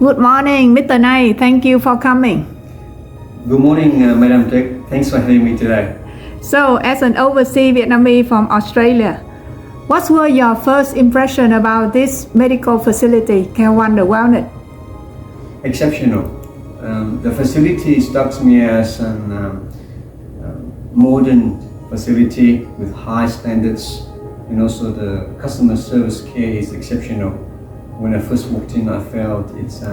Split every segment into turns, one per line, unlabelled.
Good morning, Mr. Nai. Thank you for coming.
Good morning, Madam Dick. Thanks for having me today.
So, as an overseas Vietnamese from Australia, what were your first impression about this medical facility, Care1 The Wellness?
Exceptional. The facility strikes me as a modern facility with high standards, and also the customer service care is exceptional. When I first walked in, I felt it's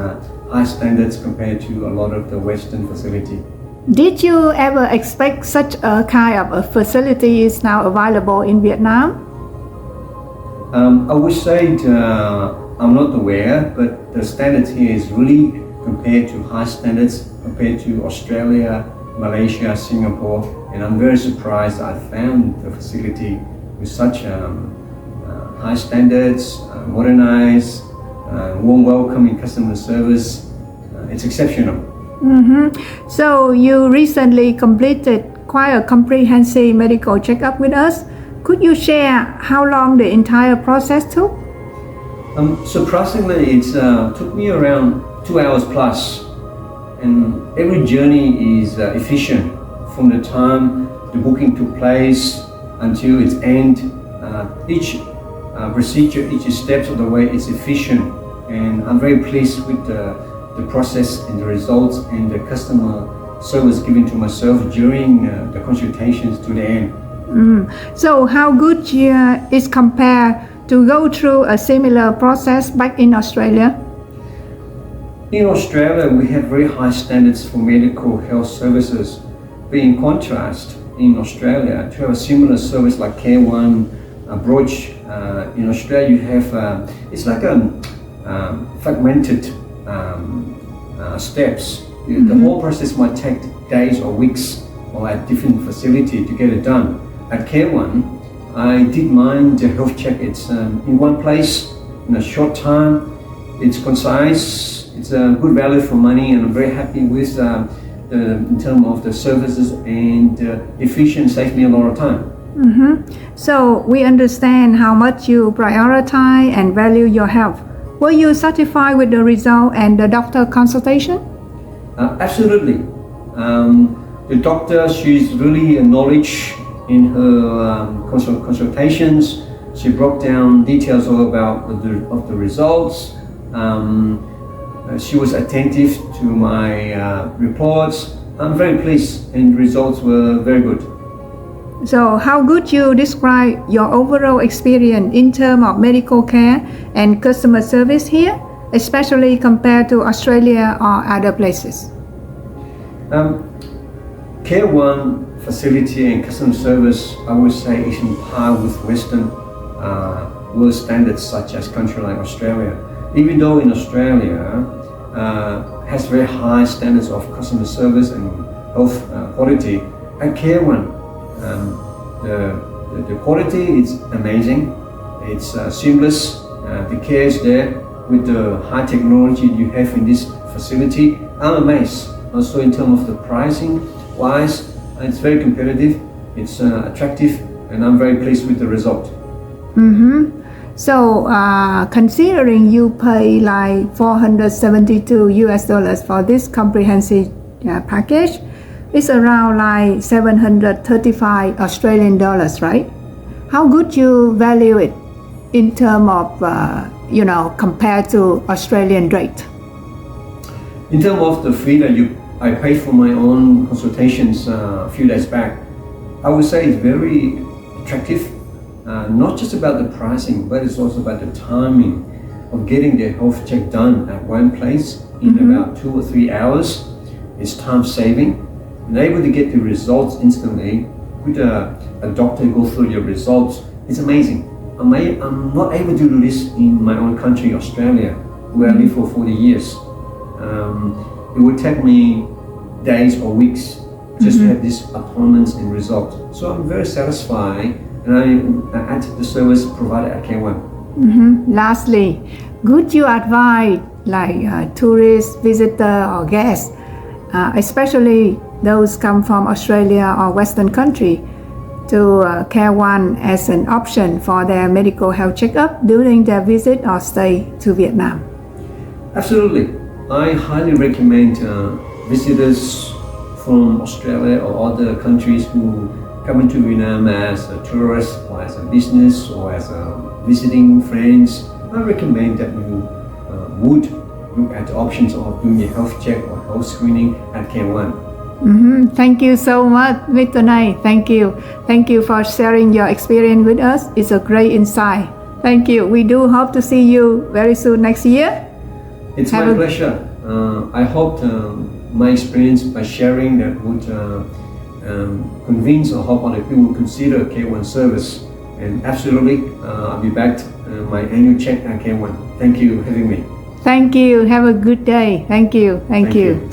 high standards compared to a lot of the Western facility.
Did you ever expect such a kind of a facility is now available in Vietnam?
I would say I'm not aware, but the standards here is really compared to high standards compared to Australia, Malaysia, Singapore, and I'm very surprised I found the facility with such high standards, modernized, warm welcoming customer service. It's exceptional.
So you recently completed quite a comprehensive medical checkup with us. Could you share how long the entire process took?
Surprisingly, it took me around 2 hours plus, and every journey is efficient from the time the booking took place until its end. Each procedure, each step of the way is efficient, and I'm very pleased with the process and the results and the customer service given to myself during the consultations to the end.
So how good is compared to go through a similar process back in Australia?
In Australia, we have very high standards for medical health services. But in contrast, in Australia, to have a similar service like Care1 approach, in Australia you have, it's like a fragmented steps. The whole process might take days or weeks or at different facility to get it done. At Care1, I did mine the health check. It's in one place in a short time. It's concise. It's a good value for money, and I'm very happy with in terms of the services, and efficient saves me a lot of time.
So we understand how much you prioritize and value your health. Were you satisfied with the result and the doctor consultation?
Absolutely. The doctor, she's really a knowledge in her consultations. She broke down details all about the results. She was attentive to my reports. I'm very pleased, and the results were very good.
So how would you describe your overall experience in terms of medical care and customer service here, especially compared to Australia or other places?
Care1 facility and customer service, I would say, is in par with Western world standards, such as country like Australia. Even though in Australia has very high standards of customer service and health quality, at Care1, the quality is amazing. It's seamless. The care is there with the high technology you have in this facility. I'm amazed. Also in terms of the pricing wise, it's very competitive. It's attractive, and I'm very pleased with the result.
So considering you pay like $472 for this comprehensive package, it's around like 735 Australian dollars, right? How would you value it in terms of, compared to Australian rate?
In terms of the fee that I paid for my own consultations a few days back, I would say it's very attractive. Not just about the pricing, but it's also about the timing of getting the health check done at one place in about 2 or 3 hours. It's time saving, and able to get the results instantly with a doctor go through your results. It's amazing. I'm not able to do this in my own country, Australia, where I lived for 40 years. It would take me days or weeks just to have these appointments and results. So I'm very satisfied, and I at the service provided at Care1.
Lastly, would you advise like tourists, visitor or guests, especially those come from Australia or Western country, to Care1 as an option for their medical health checkup during their visit or stay to Vietnam?
Absolutely. I highly recommend visitors from Australia or other countries who come into Vietnam as a tourist or as a business or as a visiting friends. I recommend that you would look at the options of doing a health check or health screening at Care1.
Thank you so much, Mr. Nai. Thank you. Thank you for sharing your experience with us. It's a great insight. Thank you. We do hope to see you very soon next year.
It's my pleasure. I hope my experience by sharing that would convince or help other people consider Care1 service. And absolutely, I'll be back my annual check at Care1. Thank you for having me.
Thank you. Have a good day. Thank you. Thank you.